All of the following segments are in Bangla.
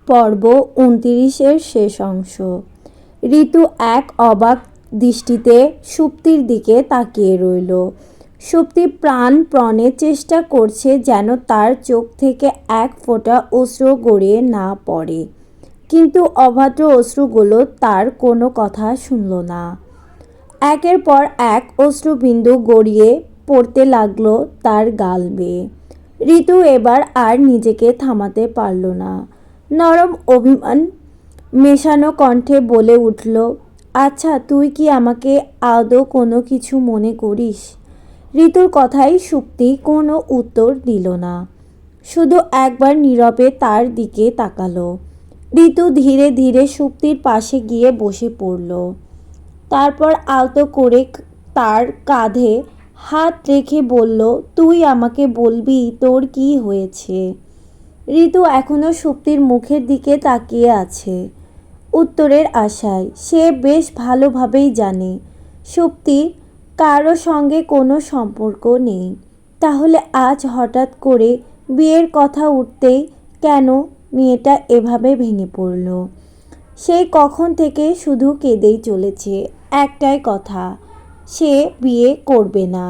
পর্ব ২৯-এর শেষ অংশ। ঋতু এক অবাক দৃষ্টিতে সুপ্তির দিকে তাকিয়ে রইল। সুপ্তি প্রাণপণে চেষ্টা করছে যেন তার চোখ থেকে এক ফোঁটা অশ্রু গড়িয়ে না পড়ে, কিন্তু অভদ্র অশ্রুগুলো তার কোনো কথা শুনল না। একের পর এক অশ্রুবিন্দু গড়িয়ে পড়তে লাগলো তার গাল বেয়ে। ঋতু এবার আর নিজেকে থামাতে পারল না। নরম অভিমান মেশানো কণ্ঠে বলে উঠল, আচ্ছা, তুই কি আমাকে আদৌ কোনো কিছু মনে করিস? ঋতুর কথায় সুপ্তি কোনো উত্তর দিল না, শুধু একবার নীরবে তার দিকে তাকালো। ঋতু ধীরে ধীরে সুপ্তির পাশে গিয়ে বসে পড়ল। তারপর আলতো করে তার কাঁধে হাত রেখে বলল, তুই আমাকে বলবি তোর কি হয়েছে? ঋতু এখনো সুপ্তির মুখের দিকে তাকিয়ে আছে, উত্তরের আশায়। সে বেশ ভালোভাবেই জানে সুপ্তির কারো সঙ্গে কোনো সম্পর্ক নেই। তাহলে আজ হঠাৎ করে বিয়ের কথা উঠতেই কেন মেয়েটা এভাবে ভেঙে পড়ল? সেই কখন থেকে শুধু কেঁদেই চলেছে, একটাই কথা, সে বিয়ে করবে না।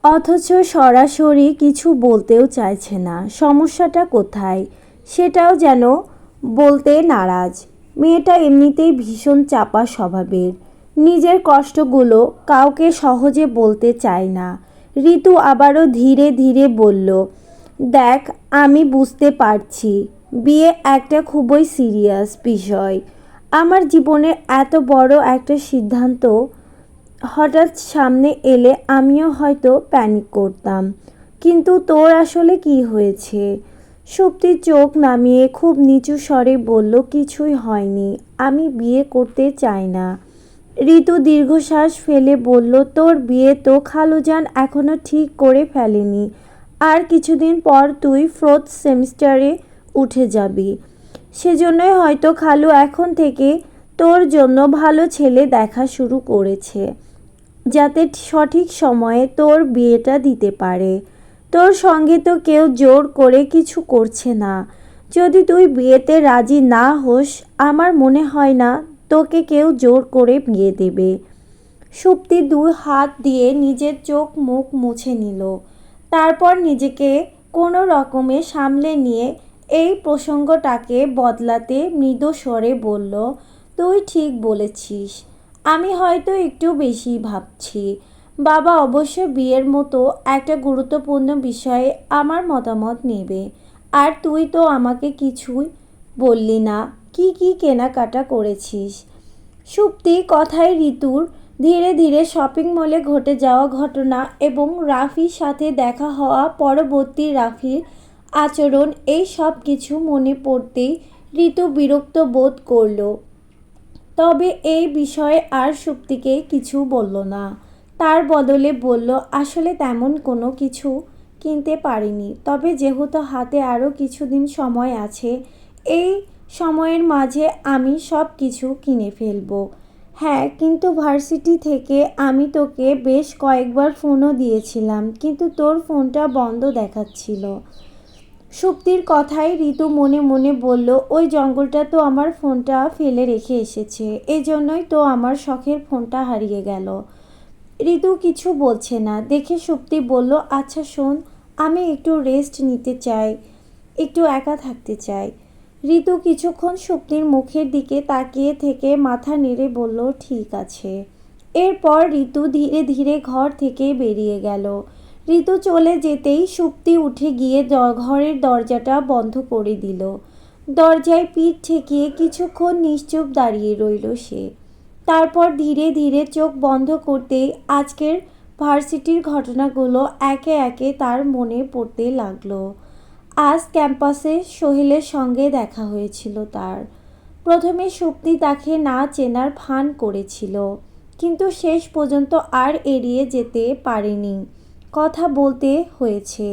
অথচ সরাসরি কিছু বলতেও চাইছে না। সমস্যাটা কোথায় সেটাও যেন বলতে নারাজ। মেয়েটা এমনিতেই ভীষণ চাপা স্বভাবের, নিজের কষ্টগুলো কাউকে সহজে বলতে চায় না। ঋতু আবারও ধীরে ধীরে বলল, দেখ, আমি বুঝতে পারছি বিয়ে একটা খুবই সিরিয়াস বিষয়। আমার জীবনের এত বড় একটা সিদ্ধান্ত হঠাৎ সামনে এলে আমিও হয়তো প্যানিক করতাম, কিন্তু তোর আসলে কি হয়েছে? সুপ্তি চোখ নামিয়ে খুব নিচু স্বরে বলল, কিছুই হয়নি, আমি বিয়ে করতে চাই না। ঋতু দীর্ঘশ্বাস ফেলে বলল, তোর বিয়ে তো খালুজান এখনো ঠিক করে ফেলেনি, আর কিছুদিন পর তুই 4th সেমিস্টারে উঠে যাবি। সেজন্যই হয়তো খালু এখন থেকে তোর জন্য ভালো ছেলে দেখা শুরু করেছে, যাতে সঠিক সময়ে তোর বিয়েটা দিতে পারে। তোর সঙ্গে তো কেউ জোর করে কিছু করছে না। যদি তুই বিয়েতে রাজি না হোস, আমার মনে হয় না তোকে কেউ জোর করে বিয়ে দেবে। সুপ্তি 2 হাত দিয়ে নিজের চোখ মুখ মুছে নিল। তারপর নিজেকে কোনো রকমে সামলে নিয়ে এই প্রসঙ্গটাকে বদলাতে মৃদু স্বরে বলল, তুই ঠিক বলেছিস, আমি হয়তো একটু বেশি ভাবছি। বাবা অবশ্য বিয়ের মতো একটা গুরুত্বপূর্ণ বিষয়ে আমার মতামত নেবে। আর তুই তো আমাকে কিছুই বললি না কি কি কেনাকাটা করেছিস। সুপ্তি কথায় ঋতুর ধীরে ধীরে শপিং মলে ঘটে যাওয়া ঘটনা এবং রাফির সাথে দেখা হওয়া পরবর্তী রাফির আচরণ, এই সব কিছু মনে পড়তেই ঋতু বিরক্ত বোধ করল। তবে এই বিষয়ে আর সুপ্তিকে কিছু বলল না। তার বদলে বলল, আসলে তেমন কোনো কিছু কিনতে পারিনি, তবে যেহেতু হাতে আরও কিছুদিন সময় আছে, এই সময়ের মাঝে আমি সব কিছু কিনে ফেলবো। হ্যাঁ, কিন্তু ভার্সিটি থেকে আমি তোকে বেশ কয়েকবার ফোনও দিয়েছিলাম, কিন্তু তোর ফোনটা বন্ধ দেখাচ্ছিল। সুপ্তির কথায় ঋতু মনে মনে বলল, ওই জঙ্গলটা তো আমার ফোনটা ফেলে রেখে এসেছে, এজন্যই তো আমার শখের ফোনটা হারিয়ে গেল। ঋতু কিছু বলছে না দেখে সুপ্তি বলল, আচ্ছা শোন, আমি একটু রেস্ট নিতে চাই, একটু একা থাকতে চাই। ঋতু কিছুক্ষণ সুপ্তির মুখের দিকে তাকিয়ে থেকে মাথা নেড়ে বলল, ঠিক আছে। এরপর ঋতু ধীরে ধীরে ঘর থেকে বেরিয়ে গেল। ঋতু চলে যেতেই সুপ্তি উঠে গিয়ে ঘরের দরজাটা বন্ধ করে দিল। দরজায় পিঠ ঠেকিয়ে কিছুক্ষণ নিশ্চুপ দাঁড়িয়ে রইল সে। তারপর ধীরে ধীরে চোখ বন্ধ করতেই আজকের ভার্সিটির ঘটনাগুলো একে একে তার মনে পড়তে লাগলো। আজ ক্যাম্পাসে সোহেলের সঙ্গে দেখা হয়েছিল তার। প্রথমে সুপ্তি তাকে না চেনার ভান করেছিল, কিন্তু শেষ পর্যন্ত আর এড়িয়ে যেতে পারেনি, কথা বলতে হয়েছে।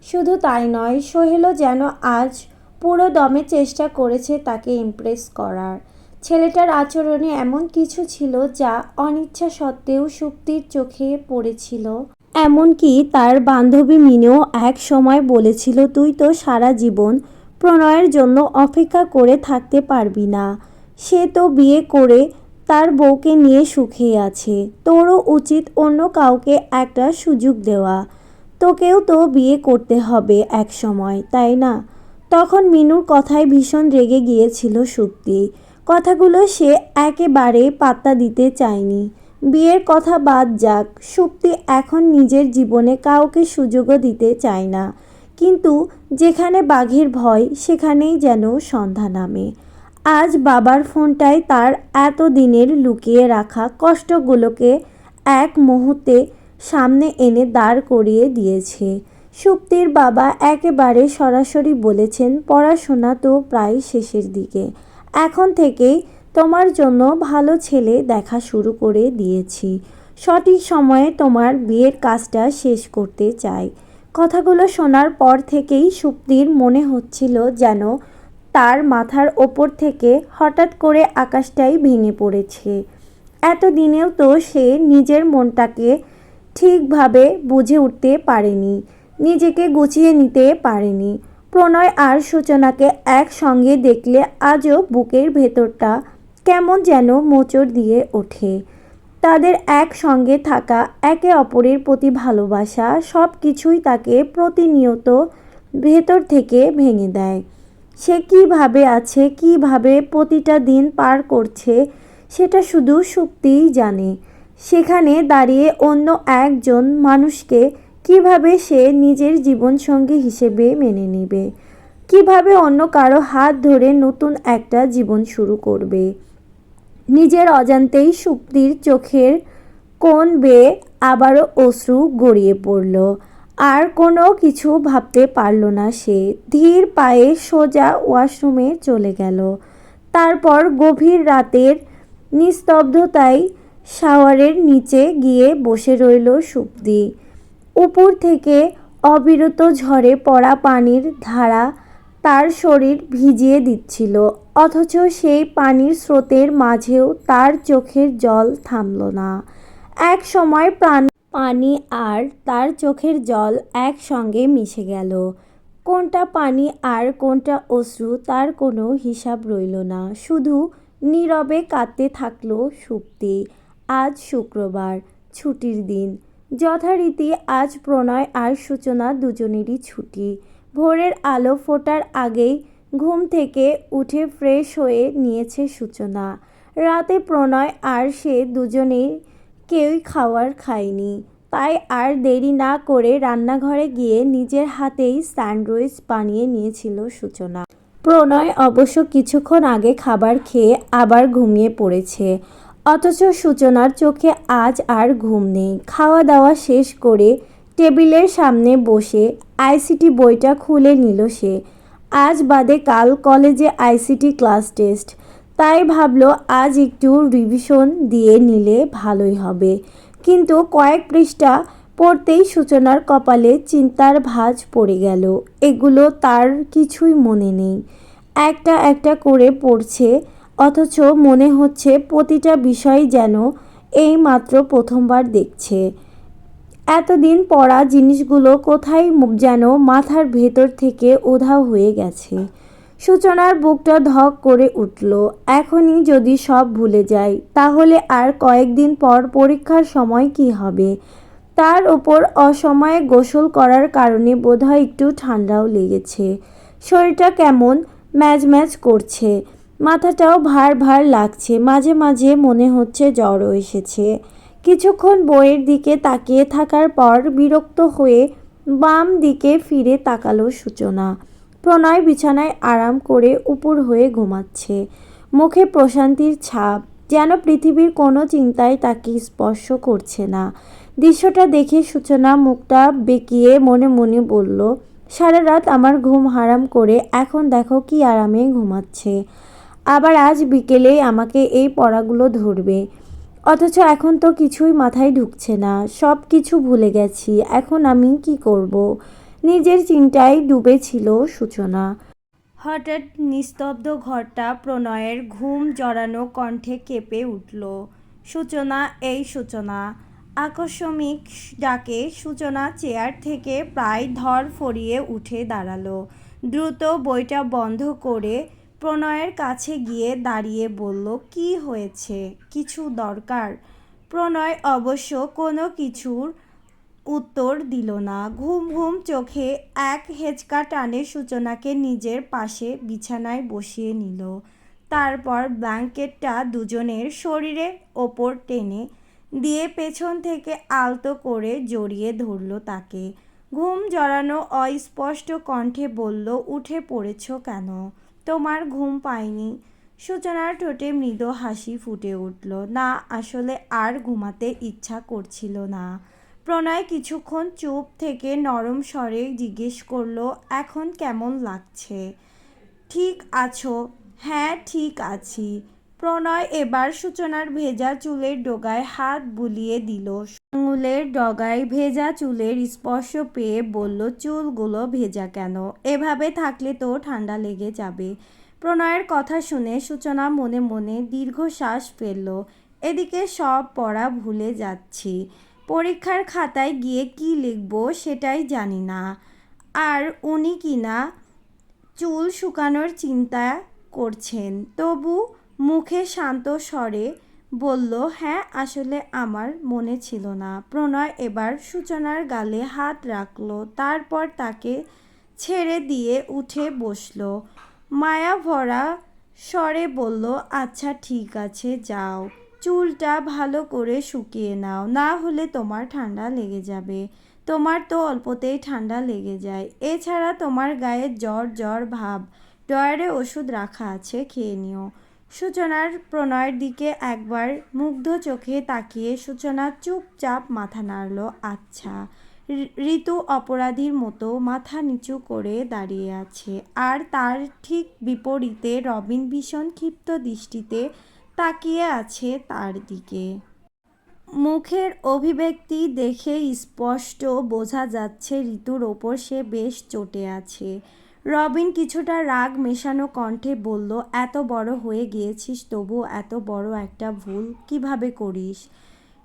শুধু তাই নয়, সোহেলও যেন আজ পুরো দমে চেষ্টা করেছে তাকে ইমপ্রেস করার। ছেলেটার আচরণে এমন কিছু ছিল যা অনিচ্ছা সত্ত্বেও সুপ্তির চোখে পড়েছিল। এমনকি তার বান্ধবী মিনেও এক সময় বলেছিল, তুই তো সারা জীবন প্রণয়ের জন্য অপেক্ষা করে থাকতে পারবি না। সে তো বিয়ে করে তার বউকে নিয়ে সুখে আছে। তোরও উচিত অন্য কাউকে একটা সুযোগ দেওয়া। তোকেও তো বিয়ে করতে হবে এক সময়, তাই না? তখন মিনুর কথায় ভীষণ রেগে গিয়েছিল সুপ্তি। কথাগুলো সে একেবারে পাত্তা দিতে চায়নি। বিয়ের কথা বাদ যাক, সুপ্তি এখন নিজের জীবনে কাউকে সুযোগও দিতে চায় না। কিন্তু যেখানে বাঘের ভয় সেখানেই যেন সন্ধ্যা নামে। আজ বাবার ফোনটায় তার এত দিনের লুকিয়ে রাখা কষ্টগুলোকে এক মুহূর্তে সামনে এনে দাঁড় করিয়ে দিয়েছে। সুপ্তির বাবা একেবারে সরাসরি বলেছেন, পড়াশোনা তো প্রায় শেষের দিকে, এখন থেকেই তোমার জন্য ভালো ছেলে দেখা শুরু করে দিয়েছি। সঠিক সময়ে তোমার বিয়ের কাজটা শেষ করতে চাই। কথাগুলো শোনার পর থেকেই সুপ্তির মনে হচ্ছিল যেন তার মাথার ওপর থেকে হঠাৎ করে আকাশটাই ভেঙে পড়েছে। এতদিনেও তো সে নিজের মনটাকে ঠিকভাবে বুঝে উঠতে পারেনি, নিজেকে গুছিয়ে নিতে পারেনি। প্রণয় আর সূচনাকে একসঙ্গে দেখলে আজও বুকের ভেতরটা কেমন যেন মোচড় দিয়ে ওঠে। তাদের একসঙ্গে থাকা, একে অপরের প্রতি ভালোবাসা সব কিছুই তাকে প্রতিনিয়ত ভেতর থেকে ভেঙে দেয়। সে কীভাবে আছে, কীভাবে প্রতিটা দিন পার করছে সেটা শুধু সুপ্তিই জানে। সেখানে দাঁড়িয়ে অন্য একজন মানুষকে কিভাবে সে নিজের জীবনসঙ্গী হিসেবে মেনে নেবে, কিভাবে অন্য কারো হাত ধরে নতুন একটা জীবন শুরু করবে। নিজের অজান্তেই সুপ্তির চোখের কোণ বেয়ে আবারও অশ্রু গড়িয়ে পড়ল। আর কোনো কিছু ভাবতে পারল না সে। ধীর পায়ে সোজা ওয়াশরুমে চলে গেল। তারপর গভীর রাতের নিস্তব্ধতায় শাওয়ারের নিচে গিয়ে বসে রইল সুপ্তি। উপর থেকে অবিরত ঝরে পড়া পানির ধারা তার শরীর ভিজিয়ে দিচ্ছিল, অথচ সেই পানির স্রোতের মাঝেও তার চোখের জল থামল না। এক সময় পানি আর তার চোখের জল একসঙ্গে মিশে গেল। কোনটা পানি আর কোনটা অশ্রু তার কোনো হিসাব রইল না। শুধু নীরবে কাঁদতে থাকলো সুপ্তি। আজ শুক্রবার, ছুটির দিন। যথারীতি আজ প্রণয় আর সূচনা দুজনেরই ছুটি। ভোরের আলো ফোটার আগেই ঘুম থেকে উঠে ফ্রেশ হয়ে নিয়েছে সূচনা। রাতে প্রণয় আর সে দুজনেই কেউই খাবার খায়নি, তাই আর দেরি না করে রান্নাঘরে গিয়ে নিজের হাতেই স্যান্ডউইচ বানিয়ে নিয়েছিল সূচনা। প্রণয় অবশ্য কিছুক্ষণ আগে খাবার খেয়ে আবার ঘুমিয়ে পড়েছে, অথচ সূচনার চোখে আজ আর ঘুম নেই। খাওয়া দাওয়া শেষ করে টেবিলের সামনে বসে আইসিটি বইটা খুলে নিল সে। আজ বাদে কাল কলেজে আইসিটি ক্লাস টেস্ট, তাই ভাবলো আজ একটু রিভিশন দিয়ে নিলে ভালোই হবে। কিন্তু কয়েক পৃষ্ঠা পড়তেই সূচনার কপালে চিন্তার ভাঁজ পড়ে গেল। এগুলো তার কিছুই মনে নেই। একটা একটা করে পড়ছে, অথচ মনে হচ্ছে প্রতিটা বিষয় যেন এই মাত্র প্রথমবার দেখছে। এতদিন পড়া জিনিসগুলো কোথায় যেন মাথার ভেতর থেকে উধাও হয়ে গেছে। সূচনার বুকটা ধক করে উঠল। এখনই যদি সব ভুলে যায় তাহলে আর কয়েকদিন পর পরীক্ষার সময় কি হবে। তার উপর অসময়ে গোসল করার কারণে বোধহয় একটু ঠান্ডাও লেগেছে। শরীরটা কেমন ম্যাজম্যাজ করছে, মাথাটাও ভার ভার লাগছে। মাঝে মাঝে মনে হচ্ছে জ্বরও এসেছে। কিছুক্ষণ বইয়ের দিকে তাকিয়ে থাকার পর বিরক্ত হয়ে বাম দিকে ফিরে তাকালো সূচনা। প্রণয় বিছানায় আরাম করে উপুড় হয়ে ঘুমাচ্ছে, মুখে প্রশান্তির ছাপ, যেন পৃথিবীর কোনো চিন্তাই তাকে স্পর্শ করছে না। দৃশ্যটা দেখে সূচনা মুখটা বেঁকিয়ে মনে মনে বলল, সারা রাত আমার ঘুম হারাম করে এখন দেখো কি আরামে ঘুমাচ্ছে। আবার আজ বিকেলেই আমাকে এই পড়াগুলো ধরবে, অথচ এখন তো কিছুই মাথায় ঢুকছে না। সব কিছু ভুলে গেছি, এখন আমি কি করব? নিজের চিন্তায় ডুবে ছিল সূচনা। হঠাৎ নিস্তব্ধ ঘরটা প্রণয়ের ঘুম জড়ানো কণ্ঠে কেঁপে উঠল। সূচনা, এই সূচনা! আকস্মিক ডাকে সূচনা চেয়ার থেকে প্রায় ধড়ফড়িয়ে উঠে দাঁড়ালো। দ্রুত বইটা বন্ধ করে প্রণয়ের কাছে গিয়ে দাঁড়িয়ে বলল, কি হয়েছে? কিছু দরকার? প্রণয় অবশ্য কোনো কিছুর উত্তর দিল না। ঘুম ঘুম চোখে এক হেঁচকা টানে সূচনাকে নিজের পাশে বিছানায় বসিয়ে নিল। তারপর ব্ল্যাঙ্কেটটা দুজনের শরীরের ওপর টেনে দিয়ে পেছন থেকে আলতো করে জড়িয়ে ধরল তাকে। ঘুম জড়ানো অস্পষ্ট কণ্ঠে বলল, উঠে পড়েছ কেন? তোমার ঘুম পায়নি? সূচনার ঠোঁটে মৃদু হাসি ফুটে উঠল। না, আসলে আর ঘুমাতে ইচ্ছা করছিল না। প্রণয় কিছুক্ষণ চুপ থেকে নরম স্বরে জিজ্ঞেস করলো, এখন কেমন লাগছে? ঠিক আছো? হ্যাঁ, ঠিক আছি। প্রণয় এবার সূচনার ভেজা চুলের ডগায় হাত বুলিয়ে দিল। আঙুলের ডগায় ভেজা চুলের স্পর্শ পেয়ে বলল, চুলগুলো ভেজা কেন? এভাবে থাকলে তো ঠান্ডা লেগে যাবে। প্রণয়ের কথা শুনে সূচনা মনে মনে দীর্ঘশ্বাস ফেলল। এদিকে সব পড়া ভুলে যাচ্ছি। পরীক্ষার খাতায় গিয়ে কি লিখব সেটাই জানি না। আর উনি কিনা চুল শুকানোর চিন্তা করছেন। তবু মুখে শান্ত স্বরে বলল, হ্যাঁ, আসলে আমার মনে ছিল না। প্রণয় এবার সূচনার গালে হাত রাখল, তারপর তাকে ছেড়ে দিয়ে উঠে বসল। মায়া ভরা স্বরে বলল, আচ্ছা ঠিক আছে, যাও। চুলটা ভালো করে শুকিয়ে নাও, না হলে তোমার ঠান্ডা লেগে যাবে। তোমার তো অল্পতেই ঠান্ডা লেগে যায়। এছাড়া তোমার গায়ে জ্বর জ্বর ভাব। ড্রয়ারে ওষুধ রাখা আছে, খেয়ে নিও। সূচনার প্রণয়ের দিকে একবার মুগ্ধ চোখে তাকিয়ে সূচনা চুপচাপ মাথা নাড়ল। আচ্ছা। ঋতু অপরাধীর মতো মাথা নিচু করে দাঁড়িয়ে আছে। আর তার ঠিক বিপরীতে রবিন ভীষণ ক্ষিপ্ত দৃষ্টিতে তাকিয়ে আছে তার দিকে। মুখের অভিব্যক্তি দেখে স্পষ্ট বোঝা যাচ্ছে ঋতুর ওপর সে বেশ চটে আছে। রবিন কিছুটা রাগ মেশানো কণ্ঠে বলল, এত বড় হয়ে গিয়েছিস তবু এত বড় একটা ভুল কিভাবে করিস?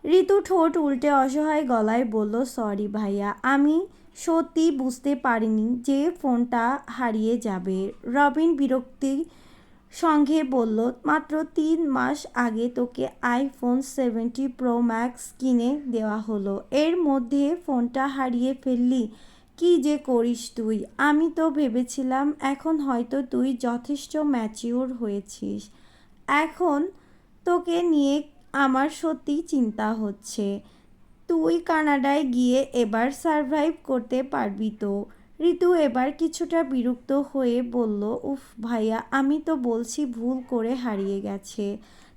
ঋতু ঠোঁট উল্টে অসহায় গলায় বলল, সরি ভাইয়া, আমি সত্যি বুঝতে পারিনি যে ফোনটা হারিয়ে যাবে। রবিন বিরক্তি সঙ্গে বলল, মাত্র 3 মাস আগে তোকে আইফোন 70 প্রো ম্যাক্স কিনে দেওয়া হলো, এর মধ্যে ফোনটা হারিয়ে ফেললি? কি যে করিস তুই! আমি তো ভেবেছিলাম এখন হয়তো তুই যথেষ্ট ম্যাচিওর হয়েছিস। এখন তোকে নিয়ে আমার সত্যিই চিন্তা হচ্ছে। তুই কানাডায় গিয়ে এবার সারভাইভ করতে পারবি তো? ঋতু এবার কিছুটা বিরক্ত হয়ে বলল, উফ ভাইয়া, আমি তো বলছি ভুল করে হারিয়ে গেছে।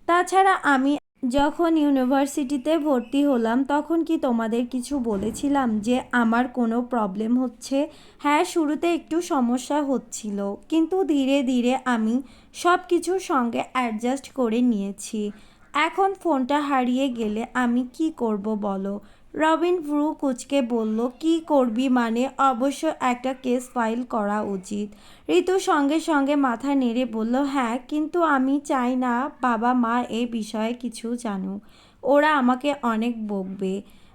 তাছাড়া আমি যখন ইউনিভার্সিটিতে ভর্তি হলাম তখন কি তোমাদের কিছু বলেছিলাম যে আমার কোনো প্রবলেম হচ্ছে? হ্যাঁ, শুরুতে একটু সমস্যা হচ্ছিল, কিন্তু ধীরে ধীরে আমি সব কিছুর সঙ্গে অ্যাডজাস্ট করে নিয়েছি। এখন ফোনটা হারিয়ে গেলে আমি কি করব বলো? রবিন ভ্রু কুঁচকে বলল, কি করবি মানে? অবশ্য একটা কেস ফাইল করা উচিত। ঋতু সঙ্গে সঙ্গে মাথা নেড়ে বলল, হ্যাঁ, কিন্তু আমি চাই না বাবা মা এ বিষয়ে কিছু জানুক। ওরা আমাকে অনেক বকবে।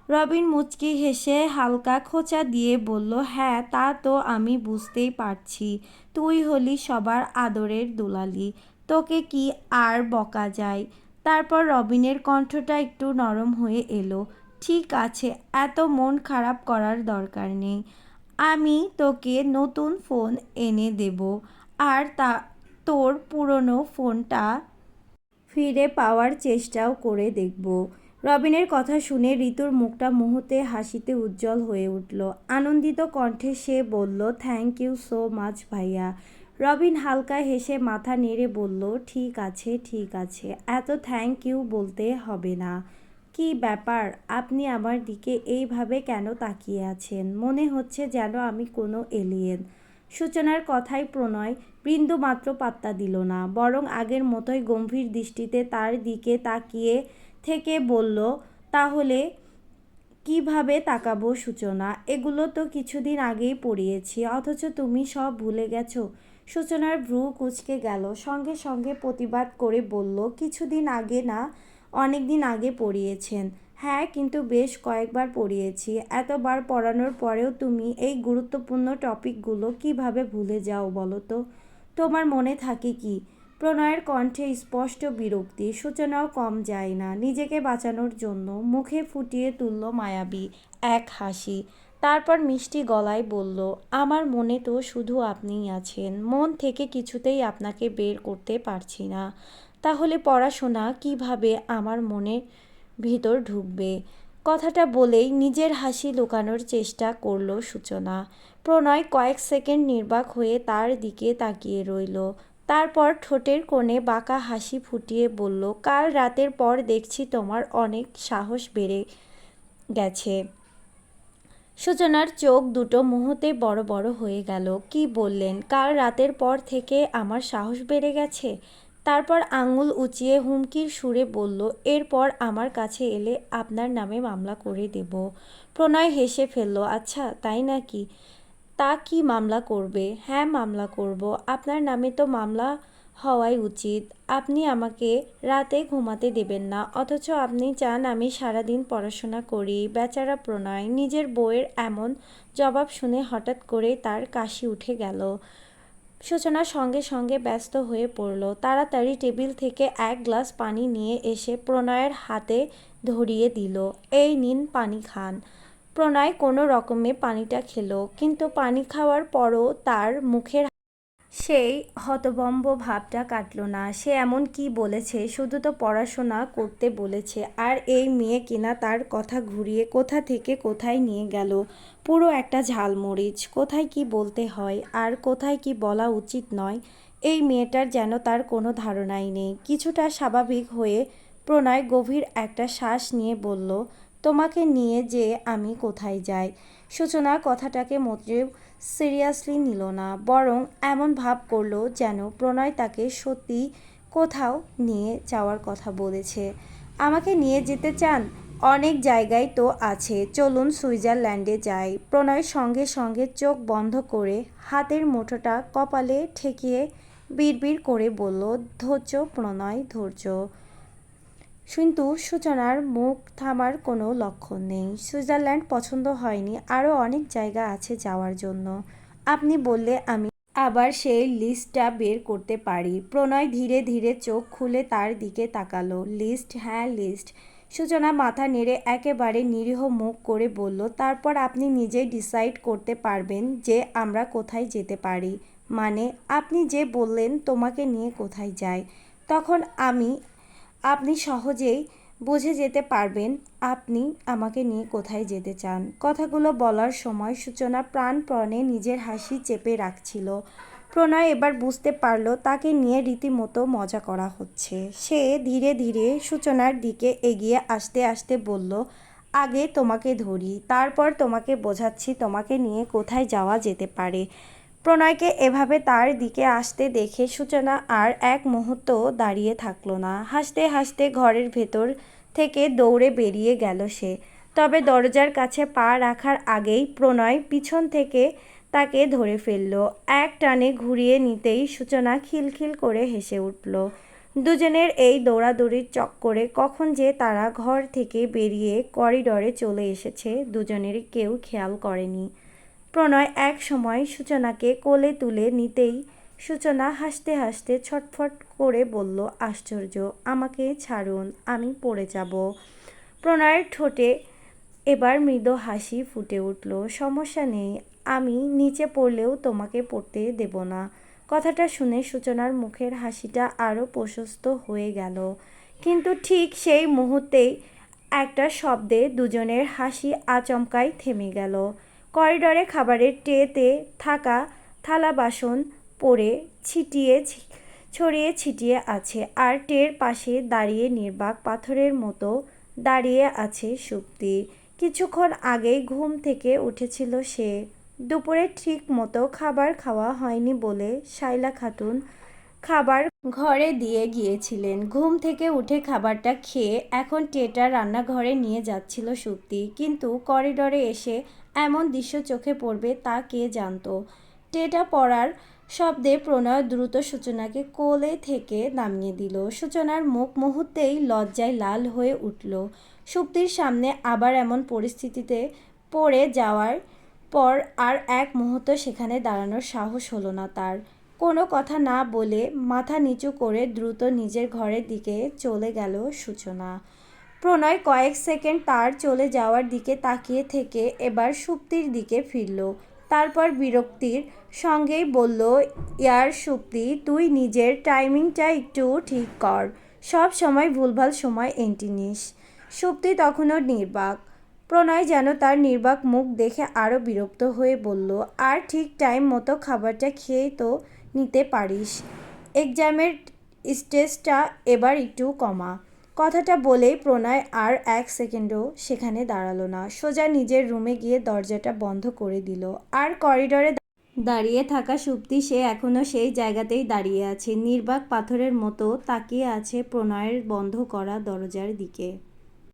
রবিন মুচকি হেসে হালকা খোঁচা দিয়ে বলল, হ্যাঁ, তা তো আমি বুঝতেই পারছি। তুই হলি সবার আদরের দুলালি, তোকে কি আর বকা যায়? তারপর রবিনের কণ্ঠটা একটু নরম হয়ে এলো। ঠিক আছে, এত মন খারাপ করার দরকার নেই। আমি তোকে নতুন ফোন এনে দেব, আর তোর পুরনো ফোনটা ফিরে পাওয়ার চেষ্টাও করে দেখব। রবিনের কথা শুনে ঋতুর মুখটা মুহূর্তে হাসিতে উজ্জ্বল হয়ে উঠল। আনন্দিত কণ্ঠে সে বলল, থ্যাংক ইউ সো মাচ ভাইয়া। রবিন হালকা হেসে মাথা নেড়ে বলল, ঠিক আছে ঠিক আছে, এত থ্যাংক ইউ বলতে হবে না। কি ব্যাপার, আপনি আমার দিকে এইভাবে কেন তাকিয়ে আছেন? মনে হচ্ছে যেন আমি কোনো এলিয়েন। সূচনার কথায় প্রণয় বিন্দুমাত্র পাত্তা দিল না, বরং আগের মতোই গম্ভীর দৃষ্টিতে তার দিকে তাকিয়ে থেকে বলল, তাহলে কিভাবে তাকাবো সূচনা? এগুলো তো কিছুদিন আগেই পড়িয়েছি, অথচ তুমি সব ভুলে গেছো। সূচনার ভ্রু কুঁচকে গেল, সঙ্গে সঙ্গে প্রতিবাদ করে বলল, কিছুদিন আগে না, অনেক দিন আগে পড়িয়েছেন। হ্যাঁ, কিন্তু বেশ কয়েকবার পড়িয়েছি। এতবার পড়ানোর পরেও তুমি এই গুরুত্বপূর্ণ টপিকগুলো কিভাবে ভুলে যাও বলো তো? তোমার মনে থাকে কি? প্রণয়ের কণ্ঠে স্পষ্ট বিরক্তি। সূচনাও কম যায় না। নিজেকে বাঁচানোর জন্য মুখে ফুটিয়ে তুলল মায়াবী এক হাসি। তারপর মিষ্টি গলায় বলল, আমার মনে তো শুধু আপনিই আছেন। মন থেকে কিছুতেই আপনাকে বের করতে পারছি না। তাহলে পড়াশোনা কিভাবে আমার মনে ভিতর ঢুকবে? কথাটা বলেই নিজের হাসি লুকানোর চেষ্টা করল সূচনা। প্রণয় কয়েক সেকেন্ড নির্বাক হয়ে তার দিকে তাকিয়ে রইল। তারপর ঠোঁটের কোণে বাঁকা হাসি ফুটিয়ে বলল, কাল রাতের পর দেখছি তোমার অনেক সাহস বেড়ে গেছে। সূচনার চোখ দুটো মুহূর্তে বড় বড় হয়ে গেল। কি বললেন? কাল রাতের পর থেকে আমার সাহস বেড়ে গেছে? তারপর আঙুল উঁচিয়ে হুমকির সুরে বলল, এরপর আমার কাছে এলে আপনার নামে মামলা করে দেব। প্রণয় হেসে ফেলল, আচ্ছা তাই নাকি? তা কি মামলা করবে? হ্যাঁ, মামলা করব। আপনার নামে তো মামলা হওয়াই উচিত। আপনি আমাকে রাতে ঘুমাতে দেবেন না, অথচ আপনি চান আমি সারাদিন পড়াশোনা করি। বেচারা প্রণয়। নিজের বউয়ের এমন জবাব শুনে হঠাৎ করে তার কাশি উঠে গেল। সূচনা সঙ্গে সঙ্গে ব্যস্ত হয়ে পড়ল। তাড়াতাড়ি টেবিল থেকে এক গ্লাস পানি নিয়ে এসে প্রণয়ের হাতে ধরিয়ে দিল, এই নিন পানি খান। প্রণয় কোনো রকমে পানিটা খেলো, কিন্তু পানি খাওয়ার পরও তার মুখের সেই হতভম্ব ভাবটা কাটল না। সে এমন কি বলেছে? শুধু তো পড়াশোনা করতে বলেছে, আর এই মেয়ে কিনা তার কথা ঘুরিয়ে কোথা থেকে কোথায় নিয়ে গেল। পুরো একটা ঝালমরিচ। কোথায় কি বলতে হয় আর কোথায় কি বলা উচিত নয়, এই মেয়েটার যেন তার কোনো ধারণাই নেই। কিছুটা স্বাভাবিক হয়ে প্রণয় গভীর একটা শ্বাস নিয়ে বলল, তোমাকে নিয়ে যে আমি কোথায় যাই? সূচনা কথাটাকে মোটেও সিরিয়াসলি নিল না, বরং এমন ভাব করলো যেন প্রণয় তাকে সত্যি কোথাও নিয়ে যাওয়ার কথা বলেছে। আমাকে নিয়ে যেতে চান? অনেক জায়গায় তো আছে, চলুন সুইজারল্যান্ডে যাই। প্রণয় সঙ্গে সঙ্গে চোখ বন্ধ করে হাতের মুঠোটা কপালে ঠেকিয়ে বিড়বিড় করে বলল, ধৈর্য প্রণয়, ধৈর্য। কিন্তু সূচনার মুখ থামার কোনো লক্ষণ নেই। সুইজারল্যান্ড পছন্দ হয়নি, আরও অনেক জায়গা আছে যাওয়ার জন্য। আপনি বললে আমি আবার সেই লিস্টটা বের করতে পারি। প্রণয় ধীরে ধীরে চোখ খুলে তার দিকে তাকালো। লিস্ট? হ্যাঁ, লিস্ট। সূচনা মাথা নেড়ে একেবারে নিরীহ মুখ করে বলল, তারপর আপনি নিজেই ডিসাইড করতে পারবেন যে আমরা কোথায় যেতে পারি। মানে? আপনি যে বললেন তোমাকে নিয়ে কোথায় যাই, তখন আপনি সহজেই বুঝে যেতে পারবেন আপনি আমাকে নিয়ে কোথায় যেতে চান। কথাগুলো বলার সময় সূচনা প্রাণপণে নিজের হাসি চেপে রাখছিল। প্রণয় এবার বুঝতে পারল তাকে নিয়ে রীতিমতো মজা করা হচ্ছে। সে ধীরে ধীরে সূচনার দিকে এগিয়ে আসতে আসতে বলল, আগে তোমাকে ধরি, তারপর তোমাকে বোঝাচ্ছি তোমাকে নিয়ে কোথায় যাওয়া যেতে পারে। প্রণয়কে এভাবে তার দিকে আসতে দেখে সূচনা আর এক মুহূর্ত দাঁড়িয়ে থাকল না। হাসতে হাসতে ঘরের ভেতর থেকে দৌড়ে বেরিয়ে গেল সে। তবে দরজার কাছে পা রাখার আগেই প্রণয় পিছন থেকে তাকে ধরে ফেলল। এক টানে ঘুরিয়ে নিতেই সূচনা খিলখিল করে হেসে উঠল। দুজনের এই দৌড়াদৌড়ির চক্করে কখন যে তারা ঘর থেকে বেরিয়ে করিডরে চলে এসেছে দুজনেরই কেউ খেয়াল করেনি। প্রণয় এক সময় সূচনাকে কোলে তুলে নিতেই সূচনা হাসতে হাসতে ছটফট করে বলল, আশ্চর্য, আমাকে ছাড়ুন, আমি পড়ে যাব। প্রণয়ের ঠোঁটে এবার মৃদু হাসি ফুটে উঠল, সমস্যা নেই, আমি নিচে পড়লেও তোমাকে পড়তে দেব না। কথাটা শুনে সূচনার মুখের হাসিটা আরও প্রশস্ত হয়ে গেল। কিন্তু ঠিক সেই মুহূর্তেই একটা শব্দে দুজনের হাসি আচমকাই থেমে গেল। করিডরে খাবারের ট্রেতে থাকা থালা বাসন পড়ে ছড়িয়ে ছিটিয়ে আছে, আর ট্রের পাশে দাঁড়িয়ে নির্বাক পাথরের মতো দাঁড়িয়ে আছে সুপ্তি। কিছুক্ষণ আগেই ঘুম থেকে উঠেছিল সে। দুপুরে ঠিক মতো খাবার খাওয়া হয়নি বলে শাইলা খাতুন খাবার ঘরে দিয়ে গিয়েছিলেন। ঘুম থেকে উঠে খাবারটা খেয়ে এখন ট্রেটা রান্নাঘরে নিয়ে যাচ্ছিল সুপ্তি। কিন্তু করিডরে এসে এমন দৃশ্য চোখে পড়বে তা কে জানত। ট্রেটা পড়ার শব্দে প্রণয় দ্রুত সূচনাকে কোলে থেকে নামিয়ে দিল। সূচনার মুখ মুহূর্তেই লজ্জায় লাল হয়ে উঠল। সুপ্তির সামনে আবার এমন পরিস্থিতিতে পড়ে যাওয়ার পর আর এক মুহূর্ত সেখানে দাঁড়ানোর সাহস হলো না তার। কোনো কথা না বলে মাথা নিচু করে দ্রুত নিজের ঘরের দিকে চলে গেল সূচনা। প্রণয় কয়েক সেকেন্ড তার চলে যাওয়ার দিকে তাকিয়ে থেকে এবার সুপ্তির দিকে ফিরল। তারপর বিরক্তির সঙ্গেই বলল, ইয়ার সুপ্তি, তুই নিজের টাইমিংটা একটু ঠিক কর, সব সময় ভুলভাল সময় এন্ট্রি নিস। সুপ্তি তখনও নির্বাক। প্রণয় যেন তার নির্বাক মুখ দেখে আরও বিরক্ত হয়ে বলল, আর ঠিক টাইম মতো খাবারটা খেয়ে তো নিতে পারিস, এক্সামের স্ট্রেসটা এবার একটু কমা। কথাটা বলেই প্রণয় আর এক সেকেন্ডও সেখানে দাঁড়ালো না, সোজা নিজের রুমে গিয়ে দরজাটা বন্ধ করে দিল। আর করিডোরে দাঁড়িয়ে থাকা সুপ্তি, সে এখনও সেই জায়গাতেই দাঁড়িয়ে আছে, নির্বাক পাথরের মতো তাকিয়ে আছে প্রণয়ের বন্ধ করা দরজার দিকে।